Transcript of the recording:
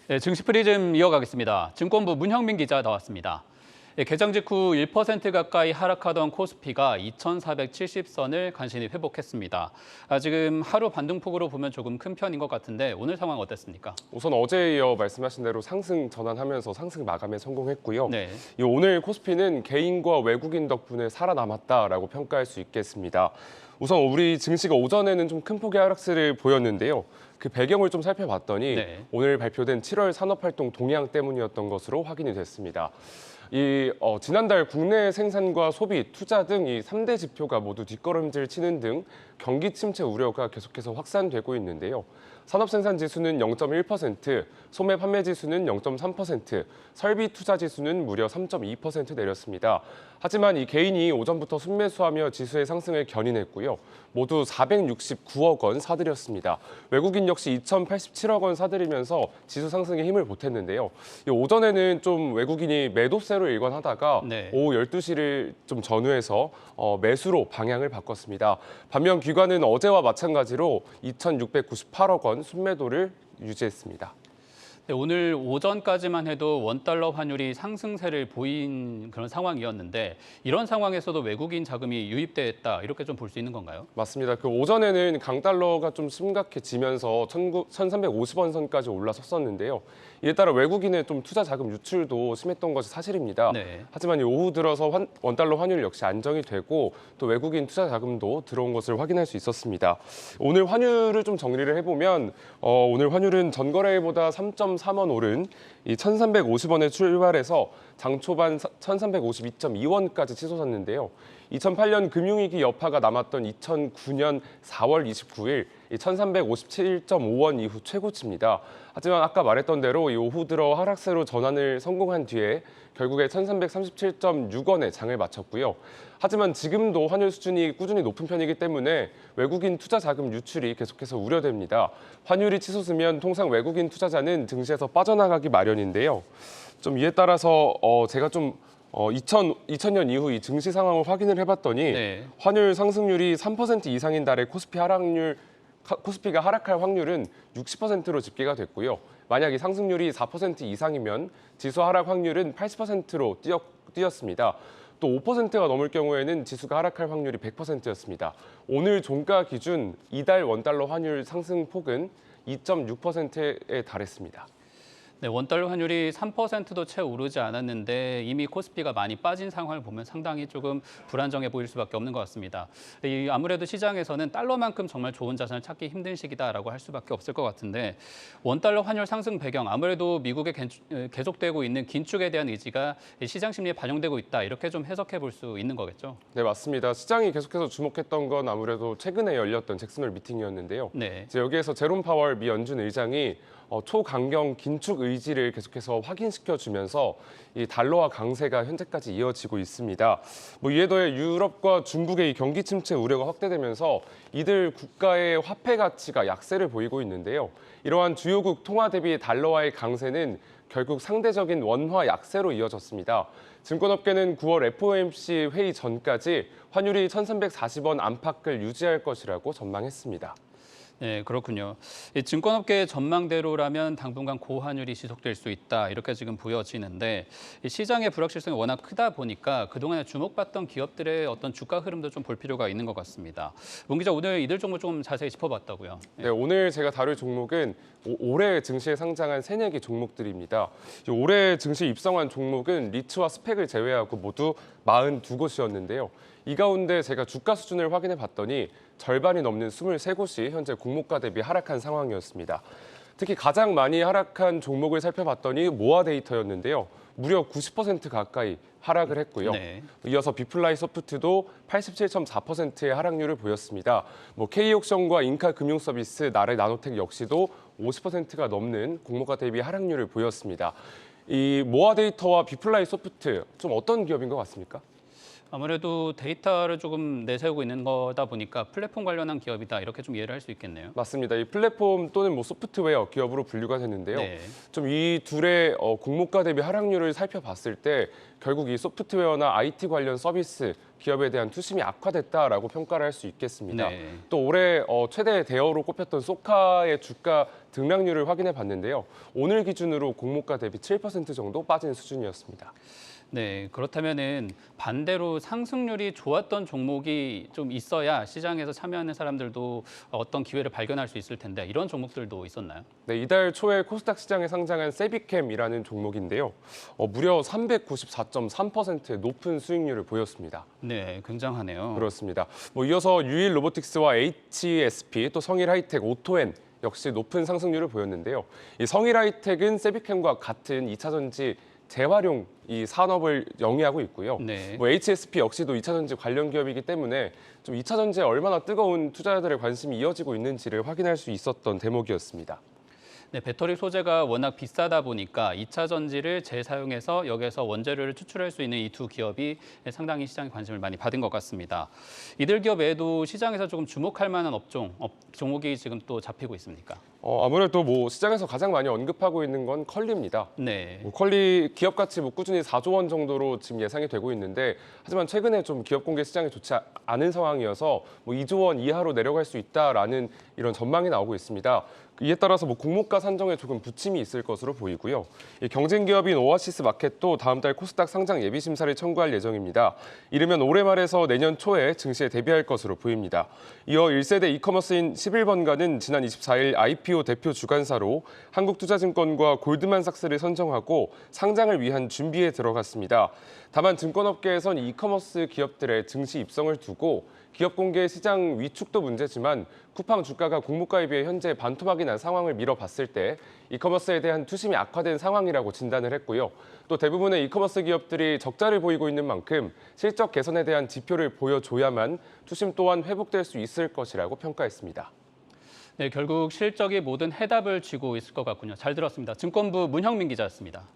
네, 증시 프리즘 이어가겠습니다. 증권부 문형민 기자 나왔습니다. 네, 개장 직후 1% 가까이 하락하던 코스피가 2,470선을 간신히 회복했습니다. 지금 하루 반등폭으로 보면 조금 큰 편인 것 같은데 오늘 상황 어땠습니까? 우선 어제에 이어 말씀하신 대로 상승 전환하면서 상승 마감에 성공했고요. 네. 오늘 코스피는 개인과 외국인 덕분에 살아남았다라고 평가할 수 있겠습니다. 우선 우리 증시가 오전에는 좀 큰 폭의 하락세를 보였는데요. 그 배경을 좀 살펴봤더니 네. 오늘 발표된 7월 산업활동 동향 때문이었던 것으로 확인이 됐습니다. 지난달 국내 생산과 소비, 투자 등 이 3대 지표가 모두 뒷걸음질 치는 등 경기 침체 우려가 계속해서 확산되고 있는데요. 산업생산지수는 0.1%, 소매 판매지수는 0.3%, 설비투자지수는 무려 3.2% 내렸습니다. 하지만 이 개인이 오전부터 순매수하며 지수의 상승을 견인했고요. 모두 469억 원 사들였습니다. 외국인 역시 2,087억 원 사들이면서 지수 상승에 힘을 보탰는데요. 오전에는 좀 외국인이 매도세로 일관하다가 네. 오후 12시를 좀 전후해서 매수로 방향을 바꿨습니다. 반면 기관은 어제와 마찬가지로 2,698억 원 순매도를 유지했습니다. 네, 오늘 오전까지만 해도 원달러 환율이 상승세를 보인 그런 상황이었는데 이런 상황에서도 외국인 자금이 유입됐다 이렇게 좀 볼 수 있는 건가요? 맞습니다. 그 오전에는 강달러가 좀 심각해지면서 1,350원 선까지 올라섰었는데요. 이에 따라 외국인의 좀 투자 자금 유출도 심했던 것이 사실입니다. 네. 하지만 오후 들어서 원달러 환율 역시 안정이 되고 또 외국인 투자 자금도 들어온 것을 확인할 수 있었습니다. 오늘 환율을 좀 정리를 해보면 오늘 환율은 전거래일보다 3.3원 오른 이 1,350원에 출발해서 장 초반 1,352.2원까지 치솟았는데요. 2008년 금융위기 여파가 남았던 2009년 4월 29일 1,357.5원 이후 최고치입니다. 하지만 아까 말했던 대로 이 오후 들어 하락세로 전환을 성공한 뒤에 결국에 1,337.6원에 장을 마쳤고요. 하지만 지금도 환율 수준이 꾸준히 높은 편이기 때문에 외국인 투자 자금 유출이 계속해서 우려됩니다. 환율이 치솟으면 통상 외국인 투자자는 증시에서 빠져나가기 마련인데요. 좀 이에 따라서 제가 좀 2000년 이후 이 증시 상황을 확인을 해봤더니 네. 환율 상승률이 3% 이상인 달에 코스피가 하락할 확률은 60%로 집계가 됐고요. 만약 이 상승률이 4% 이상이면 지수 하락 확률은 80%로 뛰었습니다. 또 5%가 넘을 경우에는 지수가 하락할 확률이 100%였습니다. 오늘 종가 기준 이달 원달러 환율 상승폭은 2.6%에 달했습니다. 네, 원달러 환율이 3%도 채 오르지 않았는데 이미 코스피가 많이 빠진 상황을 보면 상당히 조금 불안정해 보일 수밖에 없는 것 같습니다. 아무래도 시장에서는 달러만큼 정말 좋은 자산을 찾기 힘든 시기다라고 할 수밖에 없을 것 같은데 원달러 환율 상승 배경 아무래도 미국에 계속되고 있는 긴축에 대한 의지가 시장 심리에 반영되고 있다 이렇게 좀 해석해 볼 수 있는 거겠죠? 네, 맞습니다. 시장이 계속해서 주목했던 건 아무래도 최근에 열렸던 잭슨홀 미팅이었는데요. 네. 이제 여기에서 제롬 파월 미 연준 의장이 초강경 긴축 의지를 계속해서 확인시켜주면서 이 달러화 강세가 현재까지 이어지고 있습니다. 이에 더해 유럽과 중국의 이 경기 침체 우려가 확대되면서 이들 국가의 화폐 가치가 약세를 보이고 있는데요. 이러한 주요국 통화 대비 달러화의 강세는 결국 상대적인 원화 약세로 이어졌습니다. 증권업계는 9월 FOMC 회의 전까지 환율이 1,340원 안팎을 유지할 것이라고 전망했습니다. 네, 그렇군요. 이 증권업계의 전망대로라면 당분간 고환율이 지속될 수 있다 이렇게 지금 보여지는데 이 시장의 불확실성이 워낙 크다 보니까 그동안에 주목받던 기업들의 어떤 주가 흐름도 좀 볼 필요가 있는 것 같습니다. 문 기자 오늘 이들 종목 좀 자세히 짚어봤다고요. 네, 오늘 제가 다룰 종목은 올해 증시에 상장한 3-4개 종목들입니다. 올해 증시 입성한 종목은 리츠와 스펙을 제외하고 모두 42곳이었는데요. 이 가운데 제가 주가 수준을 확인해 봤더니 절반이 넘는 23곳이 현재 공모가 대비 하락한 상황이었습니다. 특히 가장 많이 하락한 종목을 살펴봤더니 모아 데이터였는데요. 무려 90% 가까이 하락을 했고요. 네. 이어서 비플라이 소프트도 87.4%의 하락률을 보였습니다. K옥션과 인카금융서비스, 나래 나노텍 역시도 50%가 넘는 공모가 대비 하락률을 보였습니다. 이 모아 데이터와 비플라이 소프트 좀 어떤 기업인 것 같습니까? 아무래도 데이터를 조금 내세우고 있는 거다 보니까 플랫폼 관련한 기업이다 이렇게 좀 이해를 할 수 있겠네요. 맞습니다. 이 플랫폼 또는 뭐 소프트웨어 기업으로 분류가 되는데요. 네. 좀 이 둘의 공모가 대비 하락률을 살펴봤을 때 결국 이 소프트웨어나 IT 관련 서비스 기업에 대한 투심이 악화됐다라고 평가를 할 수 있겠습니다. 네. 또 올해 최대 대어로 꼽혔던 소카의 주가 등락률을 확인해 봤는데요. 오늘 기준으로 공모가 대비 7% 정도 빠진 수준이었습니다. 네, 그렇다면은 반대로 상승률이 좋았던 종목이 좀 있어야 시장에서 참여하는 사람들도 어떤 기회를 발견할 수 있을 텐데 이런 종목들도 있었나요? 네, 이달 초에 코스닥 시장에 상장한 세비캠이라는 종목인데요. 무려 394.3%의 높은 수익률을 보였습니다. 네, 굉장하네요. 그렇습니다. 이어서 유일 로보틱스와 HSP 또 성일 하이텍, 오토엔 역시 높은 상승률을 보였는데요. 이 성일 하이텍은 세비캠과 같은 2차 전지 재활용 이 산업을 영위하고 있고요. 네. HSP 역시도 2차 전지 관련 기업이기 때문에 좀 2차 전지에 얼마나 뜨거운 투자자들의 관심이 이어지고 있는지를 확인할 수 있었던 대목이었습니다. 네, 배터리 소재가 워낙 비싸다 보니까 2차 전지를 재사용해서 여기에서 원재료를 추출할 수 있는 이 두 기업이 상당히 시장에 관심을 많이 받은 것 같습니다. 이들 기업 외에도 시장에서 조금 주목할 만한 종목이 지금 또 잡히고 있습니까? 아무래도 시장에서 가장 많이 언급하고 있는 건 컬리입니다. 네. 컬리 기업 가치 꾸준히 4조 원 정도로 지금 예상이 되고 있는데 하지만 최근에 좀 기업 공개 시장이 좋지 않은 상황이어서 2조 원 이하로 내려갈 수 있다라는 이런 전망이 나오고 있습니다. 이에 따라서 공모가 산정에 조금 부침이 있을 것으로 보이고요. 이 경쟁 기업인 오아시스 마켓도 다음 달 코스닥 상장 예비 심사를 청구할 예정입니다. 이르면 올해 말에서 내년 초에 증시에 대비할 것으로 보입니다. 이어 1세대 이커머스인 11번가는 지난 24일 IPO 대표 주관사로 한국투자증권과 골드만삭스를 선정하고 상장을 위한 준비에 들어갔습니다. 다만 증권업계에선 이커머스 기업들의 증시 입성을 두고 기업 공개 시장 위축도 문제지만 쿠팡 주가가 공모가에 비해 현재 반토막이 난 상황을 미뤄봤을 때 이커머스에 대한 투심이 악화된 상황이라고 진단을 했고요. 또 대부분의 이커머스 기업들이 적자를 보이고 있는 만큼 실적 개선에 대한 지표를 보여줘야만 투심 또한 회복될 수 있을 것이라고 평가했습니다. 네, 결국 실적이 모든 해답을 쥐고 있을 것 같군요. 잘 들었습니다. 증권부 문형민 기자였습니다.